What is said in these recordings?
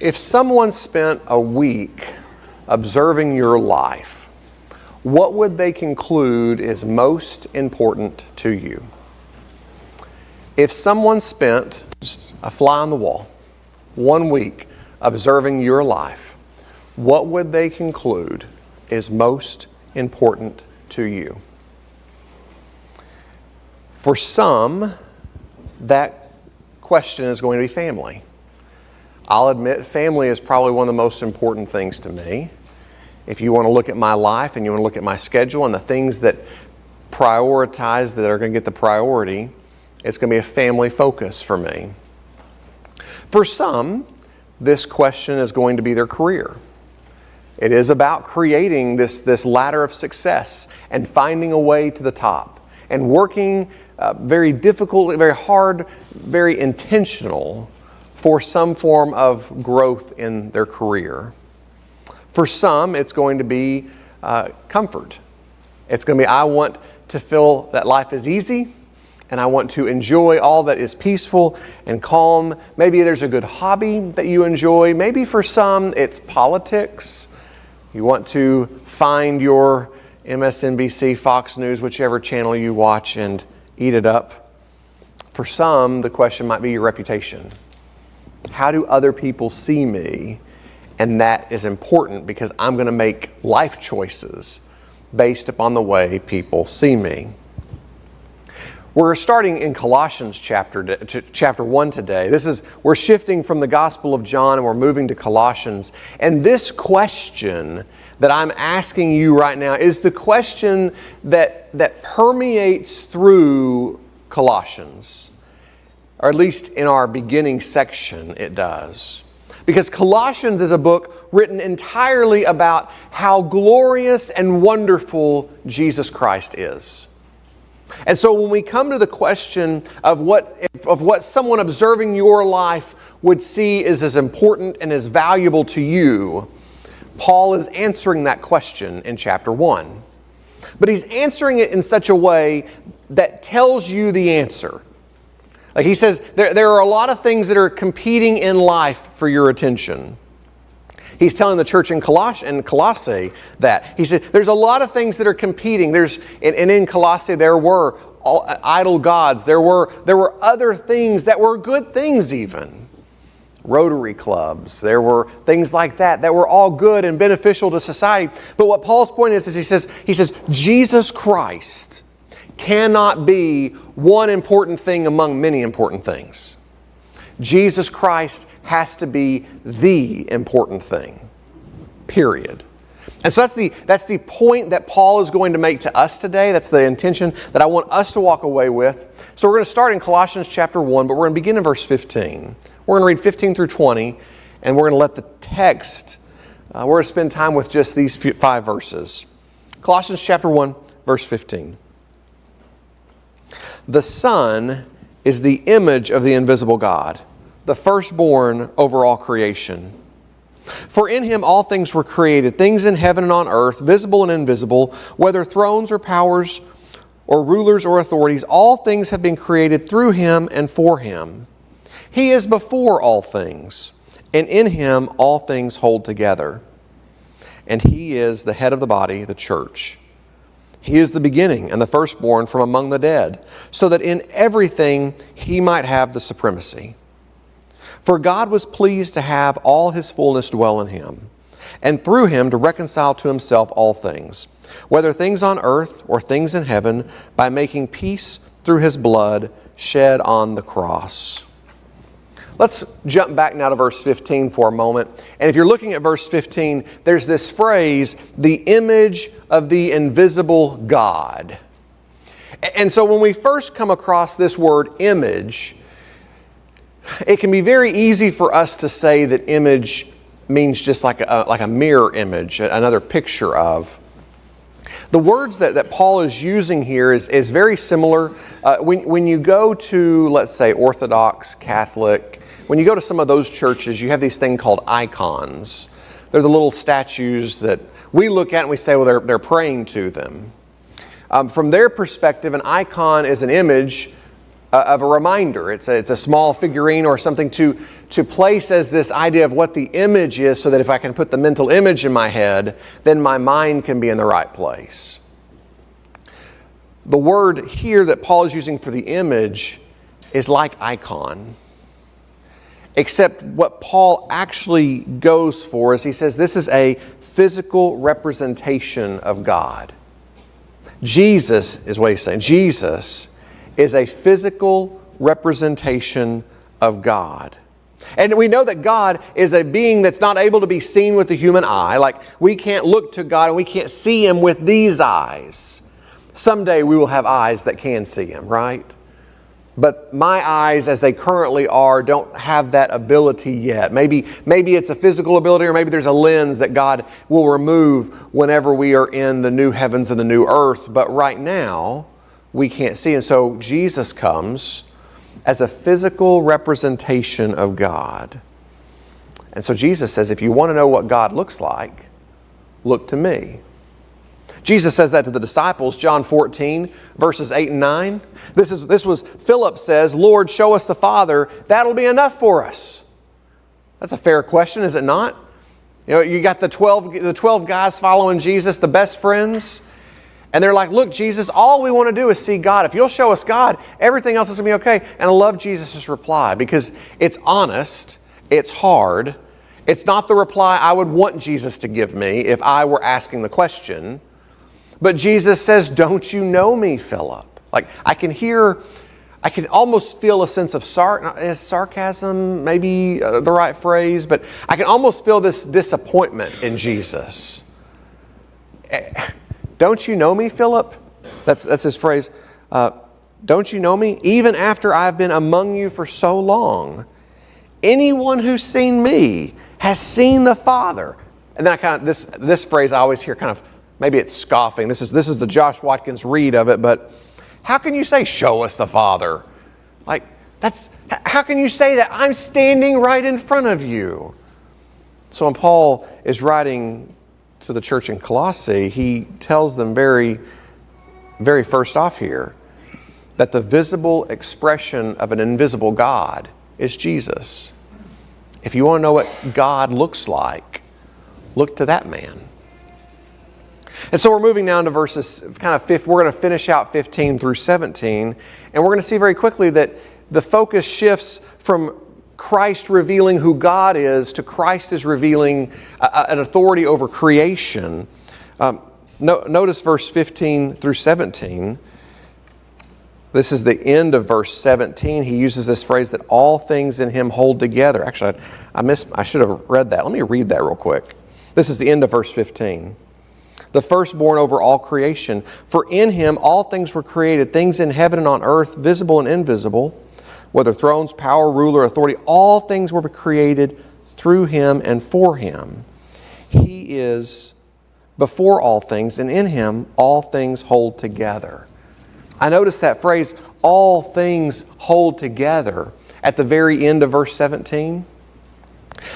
If someone spent a week observing your life, what would they conclude is most important to you? If someone spent, just a fly on the wall, 1 week observing your life, what would they conclude is most important to you? For some, that question is going to be family. I'll admit family is probably one of the most important things to me. If you want to look at my life and you want to look at my schedule and the things that prioritize, that are going to get the priority, it's going to be a family focus for me. For some, this question is going to be their career. It is about creating this ladder of success and finding a way to the top and working very difficult, very hard, very intentional for some form of growth in their career. For some, it's going to be comfort. It's going to be, I want to feel that life is easy and I want to enjoy all that is peaceful and calm. Maybe there's a good hobby that you enjoy. Maybe for some, it's politics. You want to find your MSNBC, Fox News, whichever channel you watch, and eat it up. For some, the question might be your reputation. How do other people see me? And that is important because I'm going to make life choices based upon the way people see me. We're starting in Colossians chapter 1 today. We're shifting from the Gospel of John and we're moving to Colossians. And this question that I'm asking you right now is the question that permeates through Colossians. Or at least in our beginning section, it does. Because Colossians is a book written entirely about how glorious and wonderful Jesus Christ is. And so when we come to the question of what someone observing your life would see is as important and as valuable to you, Paul is answering that question in chapter 1. But he's answering it in such a way that tells you the answer. Like he says, there are a lot of things that are competing in life for your attention. He's telling the church in Colossae that. He said, there's a lot of things that are competing. In Colossae there were idol gods. There were other things that were good things even. Rotary clubs. There were things like that were all good and beneficial to society. But what Paul's point is he says, Jesus Christ cannot be one important thing among many important things. Jesus Christ has to be the important thing. Period. And so that's the point that Paul is going to make to us today. That's the intention that I want us to walk away with. So we're going to start in Colossians chapter 1, but we're going to begin in verse 15. We're going to read 15 through 20, and we're going to let the text, we're going to spend time with just these 5 verses. Colossians chapter 1, verse 15. The Son is the image of the invisible God, the firstborn over all creation. For in Him all things were created, things in heaven and on earth, visible and invisible, whether thrones or powers or rulers or authorities, all things have been created through Him and for Him. He is before all things, and in Him all things hold together. And He is the head of the body, the church. He is the beginning and the firstborn from among the dead, so that in everything He might have the supremacy. For God was pleased to have all His fullness dwell in Him, and through Him to reconcile to Himself all things, whether things on earth or things in heaven, by making peace through His blood shed on the cross. Let's jump back now to verse 15 for a moment. And if you're looking at verse 15, there's this phrase, the image of the invisible God. And so when we first come across this word image, it can be very easy for us to say that image means just like a mirror image, another picture of. The words that Paul is using here is very similar. When you go to, let's say, Orthodox, Catholic, when you go to some of those churches, you have these things called icons. They're the little statues that we look at and we say, well, they're praying to them. From their perspective, an icon is an image of a reminder. It's a small figurine or something to place as this idea of what the image is, so that if I can put the mental image in my head, then my mind can be in the right place. The word here that Paul is using for the image is like icon. Except what Paul actually goes for is he says this is a physical representation of God. Jesus is what he's saying. Jesus is a physical representation of God. And we know that God is a being that's not able to be seen with the human eye. Like, we can't look to God and we can't see Him with these eyes. Someday we will have eyes that can see Him, right? But my eyes, as they currently are, don't have that ability yet. Maybe it's a physical ability, or maybe there's a lens that God will remove whenever we are in the new heavens and the new earth. But right now, we can't see. And so Jesus comes as a physical representation of God. And so Jesus says, if you want to know what God looks like, look to me. Jesus says that to the disciples, John 14, verses 8 and 9. This was Philip says, Lord, show us the Father. That'll be enough for us. That's a fair question, is it not? You know, you got the 12 guys following Jesus, the best friends. And they're like, look, Jesus, all we want to do is see God. If you'll show us God, everything else is going to be okay. And I love Jesus' reply, because it's honest, it's hard. It's not the reply I would want Jesus to give me if I were asking the question. But Jesus says, don't you know me, Philip? Like, I can almost feel a sense of sarcasm, maybe the right phrase, but I can almost feel this disappointment in Jesus. Don't you know me, Philip? That's his phrase. Don't you know me? Even after I've been among you for so long, anyone who's seen me has seen the Father. And then this phrase I always hear kind of, maybe it's scoffing. This is the Josh Watkins read of it, but how can you say, show us the Father? Like, how can you say that? I'm standing right in front of you. So when Paul is writing to the church in Colossae, he tells them very, very first off here that the visible expression of an invisible God is Jesus. If you want to know what God looks like, look to that man. And so we're moving now into verses we're going to finish out 15 through 17, and we're going to see very quickly that the focus shifts from Christ revealing who God is to Christ is revealing an authority over creation. Notice verse 15 through 17. This is the end of verse 17. He uses this phrase that all things in Him hold together. Actually, I should have read that. Let me read that real quick. This is the end of verse 15. The firstborn over all creation. For in Him all things were created, things in heaven and on earth, visible and invisible, whether thrones, power, ruler, authority, all things were created through Him and for Him. He is before all things, and in Him all things hold together. I noticed that phrase, all things hold together, at the very end of verse 17.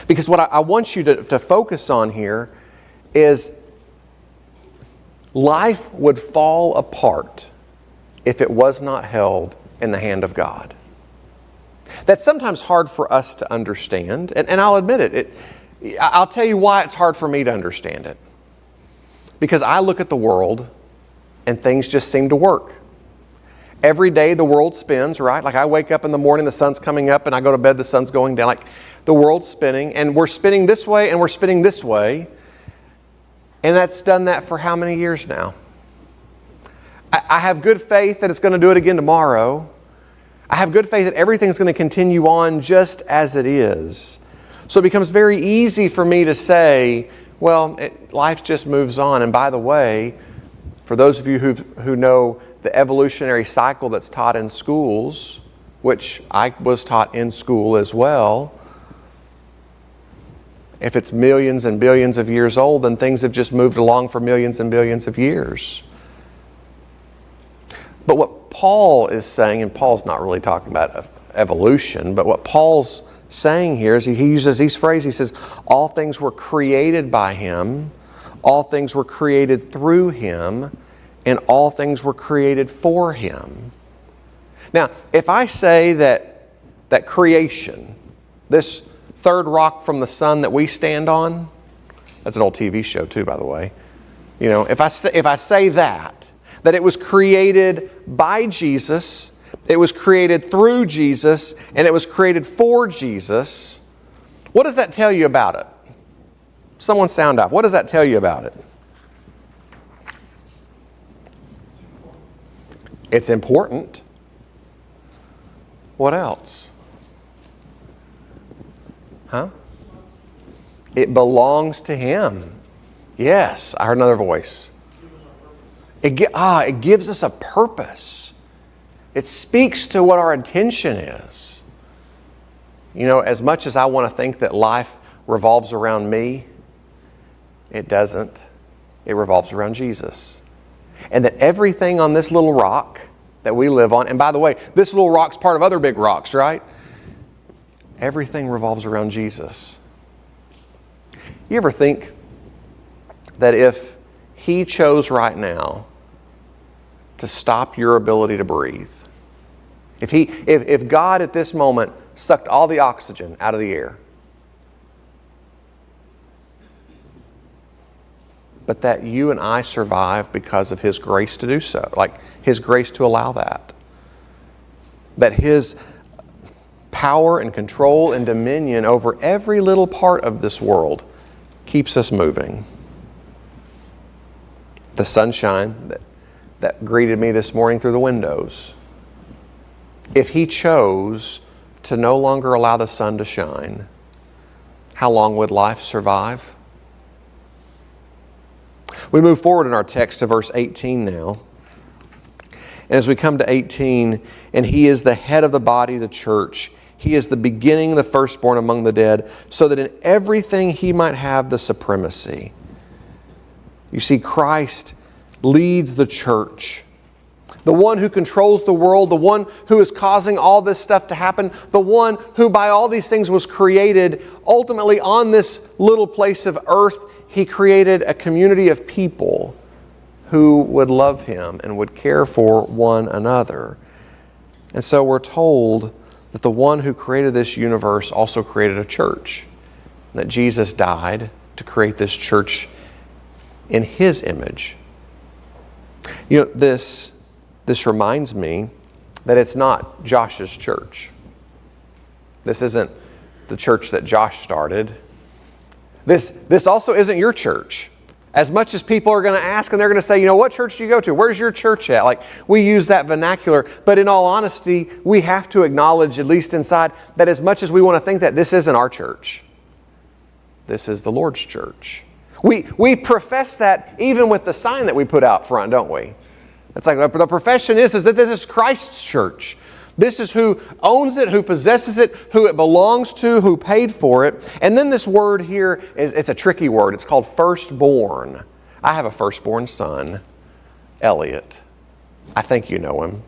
Because what I want you to focus on here is life would fall apart if it was not held in the hand of God. That's sometimes hard for us to understand, and I'll admit it. I'll tell you why it's hard for me to understand it. Because I look at the world and things just seem to work. Every day the world spins, right? Like, I wake up in the morning, the sun's coming up, and I go to bed, the sun's going down. Like, the world's spinning, and we're spinning this way and we're spinning this way. And that's done that for how many years now? I have good faith that it's going to do it again tomorrow. I have good faith that everything's going to continue on just as it is. So it becomes very easy for me to say, well, life just moves on. And by the way, for those of you who know the evolutionary cycle that's taught in schools, which I was taught in school as well, if it's millions and billions of years old, then things have just moved along for millions and billions of years. But what Paul is saying, and Paul's not really talking about evolution, but what Paul's saying here is he uses these phrases. He says, all things were created by Him, all things were created through Him, and all things were created for Him. Now, if I say that creation, this third rock from the sun that we stand on, that's an old TV show too, by the way. You know, if I say that it was created by Jesus, it was created through Jesus, and it was created for Jesus, what does that tell you about it? Someone sound off. What does that tell you about it? It's important. What else? Huh? It belongs to Him. Yes, I heard another voice. It gives us a purpose. It speaks to what our intention is. You know, as much as I want to think that life revolves around me, it doesn't. It revolves around Jesus. And that everything on this little rock that we live on, and by the way, this little rock's part of other big rocks, right? Everything revolves around Jesus. You ever think that if He chose right now to stop your ability to breathe, if God at this moment sucked all the oxygen out of the air, but that you and I survive because of His grace to do so, like His grace to allow that. That His power and control and dominion over every little part of this world keeps us moving. The sunshine that greeted me this morning through the windows. If He chose to no longer allow the sun to shine, how long would life survive? We move forward in our text to verse 18 now. And as we come to 18, and He is the head of the body, the church. He is the beginning, the firstborn among the dead, so that in everything He might have the supremacy. You see, Christ leads the church. The one who controls the world, the one who is causing all this stuff to happen, the one who by all these things was created, ultimately on this little place of earth, He created a community of people who would love Him and would care for one another. And so we're told that the one who created this universe also created a church. That Jesus died to create this church in His image. You know, this reminds me that it's not Josh's church. This isn't the church that Josh started. This also isn't your church. As much as people are going to ask and they're going to say, you know, what church do you go to? Where's your church at? Like, we use that vernacular. But in all honesty, we have to acknowledge, at least inside, that as much as we want to think that, this isn't our church. This is the Lord's church. We profess that even with the sign that we put out front, don't we? It's like the profession is that this is Christ's church. This is who owns it, who possesses it, who it belongs to, who paid for it. And then this word here, it's a tricky word. It's called firstborn. I have a firstborn son, Elliot. I think you know him.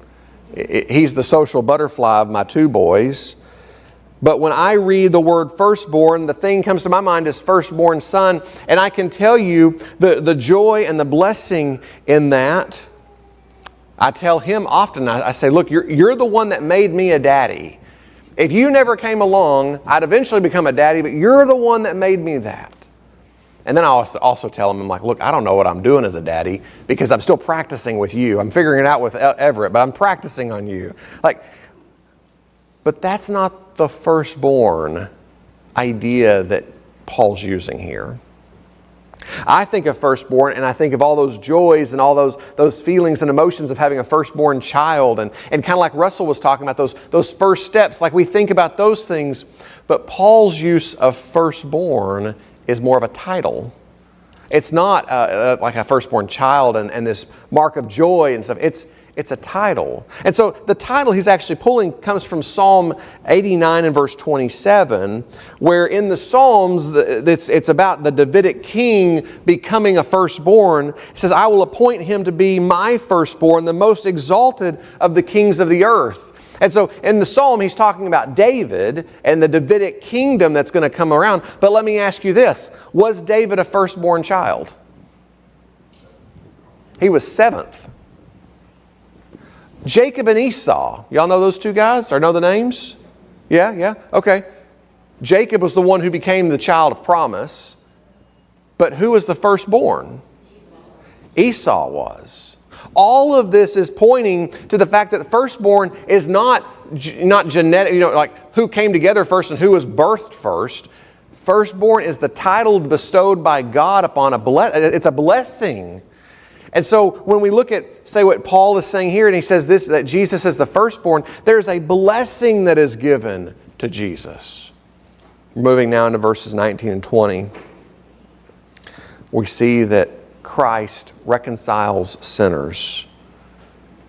He's the social butterfly of my two boys. But when I read the word firstborn, the thing comes to my mind is firstborn son. And I can tell you the joy and the blessing in that. I tell him often, I say, look, you're the one that made me a daddy. If you never came along, I'd eventually become a daddy, but you're the one that made me that. And then I also tell him, I'm like, look, I don't know what I'm doing as a daddy because I'm still practicing with you. I'm figuring it out with Everett, but I'm practicing on you. But that's not the firstborn idea that Paul's using here. I think of firstborn and I think of all those joys and all those feelings and emotions of having a firstborn child and kind of like Russell was talking about those first steps, like we think about those things. But Paul's use of firstborn is more of a title. It's not like a firstborn child and this mark of joy and stuff. It's a title. And so the title he's actually pulling comes from Psalm 89 and verse 27, where in the Psalms, it's about the Davidic king becoming a firstborn. It says, I will appoint him to be my firstborn, the most exalted of the kings of the earth. And so in the Psalm, he's talking about David and the Davidic kingdom that's going to come around. But let me ask you this. Was David a firstborn child? He was seventh. Jacob and Esau. Y'all know those two guys or know the names? Yeah? Okay. Jacob was the one who became the child of promise. But who was the firstborn? Esau was. All of this is pointing to the fact that the firstborn is not genetic, like who came together first and who was birthed first. Firstborn is the title bestowed by God upon it's a blessing. And so when we look at, say, what Paul is saying here, and he says this, that Jesus is the firstborn, there's a blessing that is given to Jesus. Moving now into verses 19 and 20, we see that Christ reconciles sinners.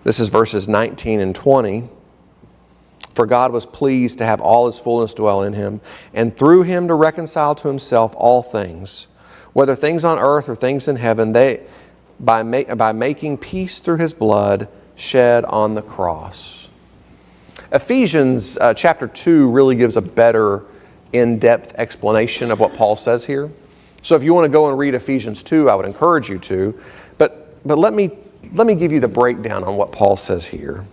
This is verses 19 and 20. For God was pleased to have all His fullness dwell in Him, and through Him to reconcile to Himself all things, whether things on earth or things in heaven, by making peace through His blood shed on the cross. Ephesians chapter 2 really gives a better in-depth explanation of what Paul says here. So if you want to go and read Ephesians 2, I would encourage you to. But let me give you the breakdown on what Paul says here.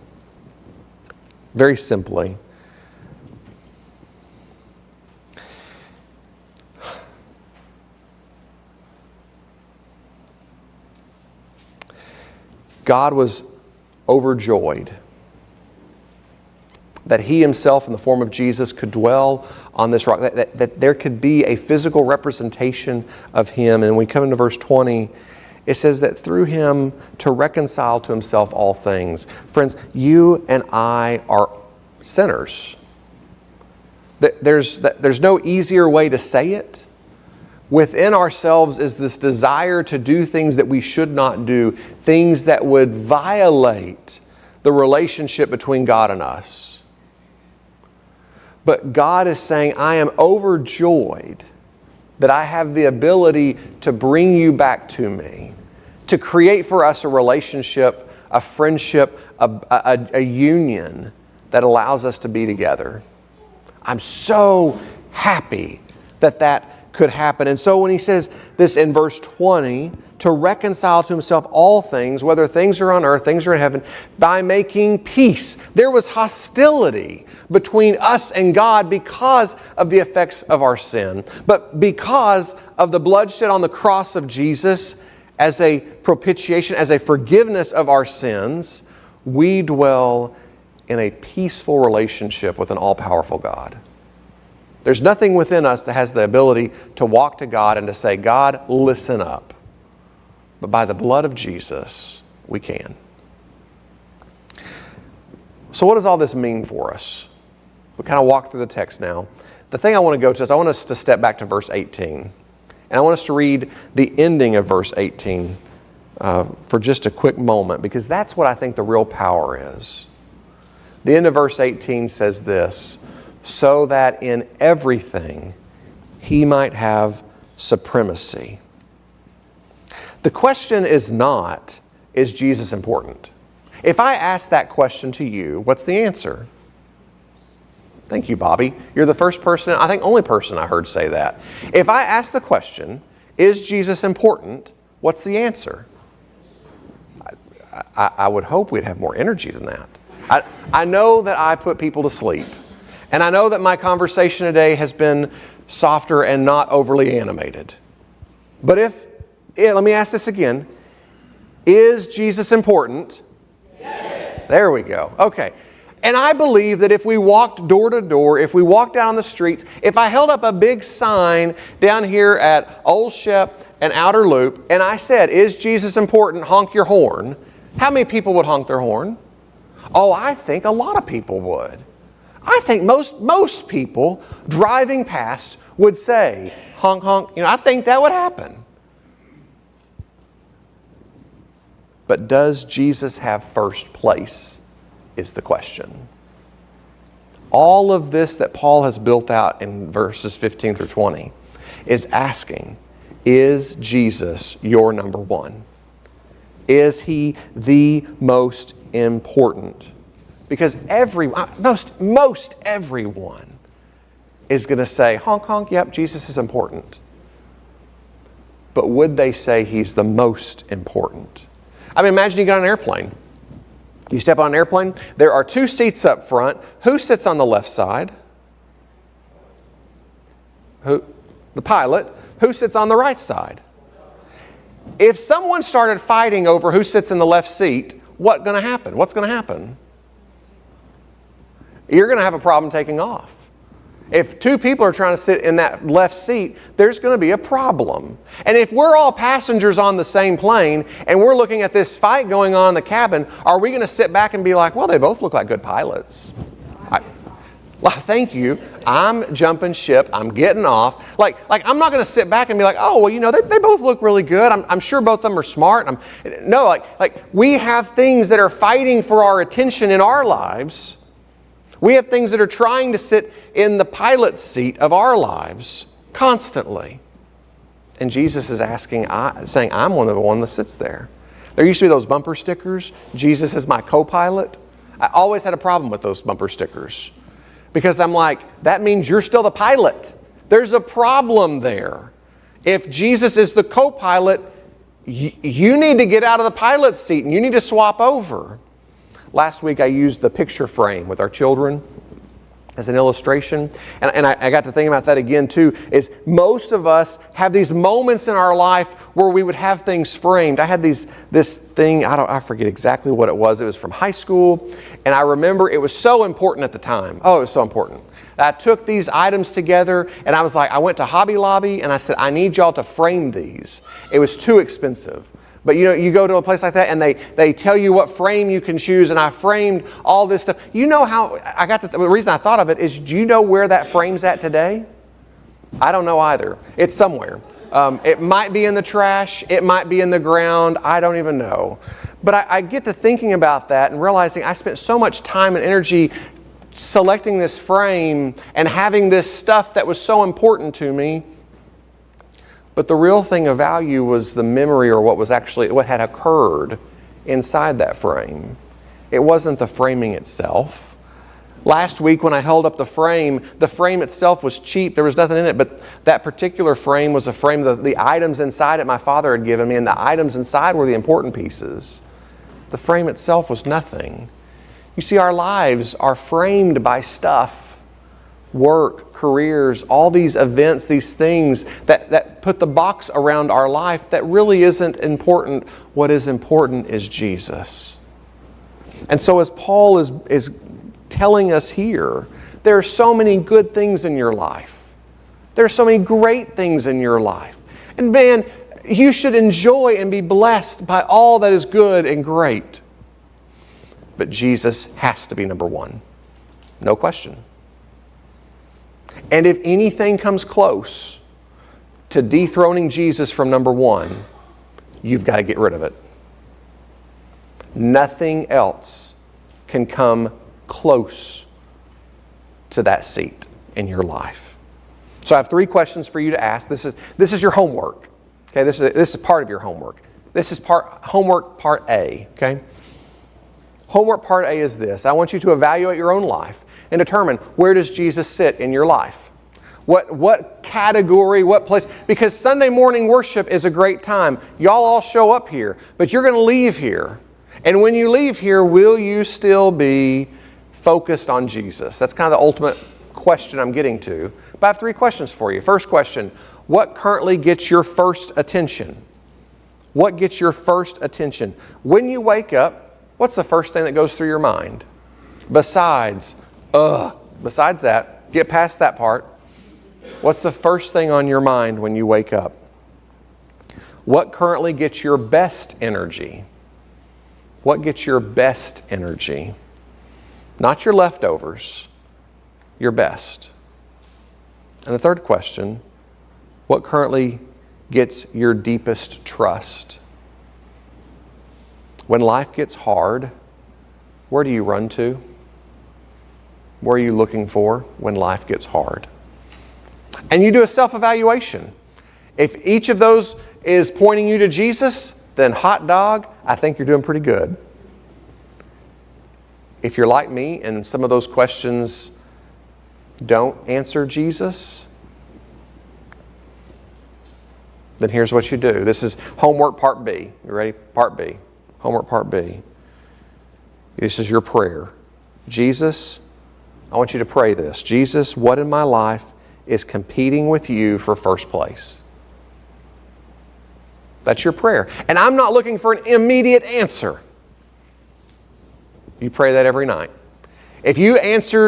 Very simply. God was overjoyed that He Himself in the form of Jesus could dwell on this rock, that there could be a physical representation of Him. And when we come into verse 20, it says that through Him to reconcile to Himself all things. Friends, you and I are sinners. There's no easier way to say it. Within ourselves is this desire to do things that we should not do, things that would violate the relationship between God and us. But God is saying, I am overjoyed that I have the ability to bring you back to me, to create for us a relationship, a friendship, a union that allows us to be together. I'm so happy that could happen. And so when he says this in verse 20, to reconcile to Himself all things, whether things are on earth, things are in heaven, by making peace. There was hostility between us and God because of the effects of our sin. But because of the bloodshed on the cross of Jesus as a propitiation, as a forgiveness of our sins, we dwell in a peaceful relationship with an all-powerful God. There's nothing within us that has the ability to walk to God and to say, God, listen up. But by the blood of Jesus, we can. So what does all this mean for us? We kind of walk through the text now. The thing I want to go to is I want us to step back to verse 18. And I want us to read the ending of verse 18 for just a quick moment, because that's what I think the real power is. The end of verse 18 says this, so that in everything He might have supremacy. The question is not, is Jesus important? If I ask that question to you, what's the answer? Thank you, Bobby. You're the first person, I think only person I heard say that. If I ask the question, is Jesus important? What's the answer? I would hope we'd have more energy than that. I know that I put people to sleep. And I know that my conversation today has been softer and not overly animated. But let me ask this again. Is Jesus important? Yes. There we go. Okay. And I believe that if we walked door to door, if we walked down the streets, if I held up a big sign down here at Old Shep and Outer Loop, and I said, is Jesus important? Honk your horn. How many people would honk their horn? Oh, I think a lot of people would. I think most people driving past would say, honk, honk. I think that would happen. But does Jesus have first place is the question. All of this that Paul has built out in verses 15 through 20 is asking, is Jesus your number one? Is He the most important? Because most everyone is going to say, honk, honk, yep, Jesus is important. But would they say He's the most important? I mean, imagine you got on an airplane You step on an airplane, there are 2 seats up front. Who sits on the left side? The pilot. Who sits on the right side? If someone started fighting over who sits in the left seat, what's going to happen? What's going to happen? You're going to have a problem taking off. If 2 people are trying to sit in that left seat, there's going to be a problem. And if we're all passengers on the same plane and we're looking at this fight going on in the cabin, are we going to sit back and be like, well, they both look like good pilots? Well, thank you. I'm jumping ship. I'm getting off. Like I'm not going to sit back and be like, oh, well, they both look really good. I'm sure both of them are smart. No, like we have things that are fighting for our attention in our lives. We have things that are trying to sit in the pilot's seat of our lives constantly. And Jesus is saying, I'm one of the one that sits there. There used to be those bumper stickers. Jesus is my co-pilot. I always had a problem with those bumper stickers. Because I'm like, that means you're still the pilot. There's a problem there. If Jesus is the co-pilot, you need to get out of the pilot's seat and you need to swap over. Last week I used the picture frame with our children as an illustration. And I got to thinking about that again too, is most of us have these moments in our life where we would have things framed. I had this thing, I forget exactly what it was. It was from high school. And I remember it was so important at the time. Oh, it was so important. I took these items together and I went to Hobby Lobby and I said, I need y'all to frame these. It was too expensive. But you go to a place like that and they tell you what frame you can choose, and I framed all this stuff. You know how the reason I thought of it is, do you know where that frame's at today? I don't know either. It's somewhere. It might be in the trash. It might be in the ground. I don't even know. But I get to thinking about that and realizing I spent so much time and energy selecting this frame and having this stuff that was so important to me. But the real thing of value was the memory, or what had occurred inside that frame. It wasn't the framing itself. Last week when I held up the frame itself was cheap. There was nothing in it, but that particular frame was a frame, the items inside it my father had given me, and the items inside were the important pieces. The frame itself was nothing. You see, our lives are framed by stuff. Work, careers, all these events, these things that put the box around our life that really isn't important. What is important is Jesus. And so as Paul is telling us here, there are so many good things in your life. There are so many great things in your life. And man, you should enjoy and be blessed by all that is good and great. But Jesus has to be number one. No question. And if anything comes close to dethroning Jesus from number one, you've got to get rid of it. Nothing else can come close to that seat in your life. So I have 3 questions for you to ask. This is your homework. Okay, this is part of your homework. This is homework part A. Okay. Homework part A is this. I want you to evaluate your own life and determine, where does Jesus sit in your life? What category, what place? Because Sunday morning worship is a great time. Y'all all show up here, but you're going to leave here. And when you leave here, will you still be focused on Jesus? That's kind of the ultimate question I'm getting to. But I have 3 questions for you. First question, what currently gets your first attention? What gets your first attention? When you wake up, what's the first thing that goes through your mind? Besides that, get past that part. What's the first thing on your mind when you wake up? What currently gets your best energy? What gets your best energy? Not your leftovers, your best. And the third question, what currently gets your deepest trust? When life gets hard, where do you run to? Where are you looking for when life gets hard? And you do a self-evaluation. If each of those is pointing you to Jesus, then hot dog, I think you're doing pretty good. If you're like me and some of those questions don't answer Jesus, then here's what you do. This is homework part B. You ready? Part B. Homework part B. This is your prayer. Jesus, I want you to pray this. Jesus, what in my life is competing with you for first place? That's your prayer. And I'm not looking for an immediate answer. You pray that every night. If your answer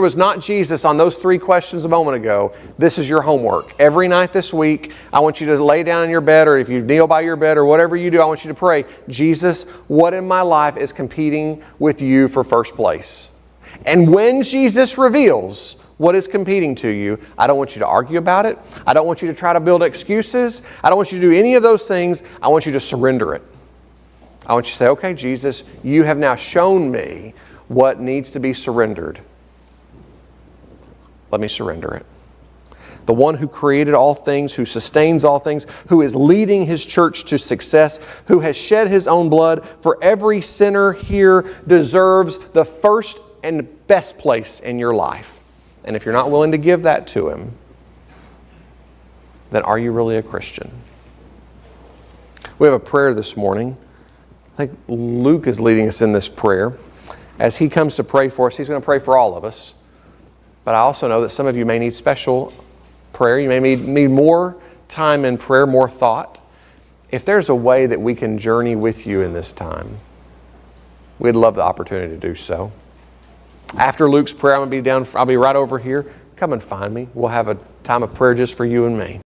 was not Jesus on those 3 questions a moment ago, this is your homework. Every night this week, I want you to lay down in your bed, or if you kneel by your bed or whatever you do, I want you to pray, Jesus, what in my life is competing with you for first place? And when Jesus reveals what is competing to you, I don't want you to argue about it. I don't want you to try to build excuses. I don't want you to do any of those things. I want you to surrender it. I want you to say, okay, Jesus, you have now shown me what needs to be surrendered. Let me surrender it. The one who created all things, who sustains all things, who is leading His church to success, who has shed His own blood for every sinner here, deserves the first and best place in your life. And if you're not willing to give that to Him, then are you really a Christian? We have a prayer this morning. I think Luke is leading us in this prayer. As he comes to pray for us, he's going to pray for all of us. But I also know that some of you may need special prayer. You may need more time in prayer, more thought. If there's a way that we can journey with you in this time, we'd love the opportunity to do so. After Luke's prayer, I'll be right over here. Come and find me. We'll have a time of prayer just for you and me.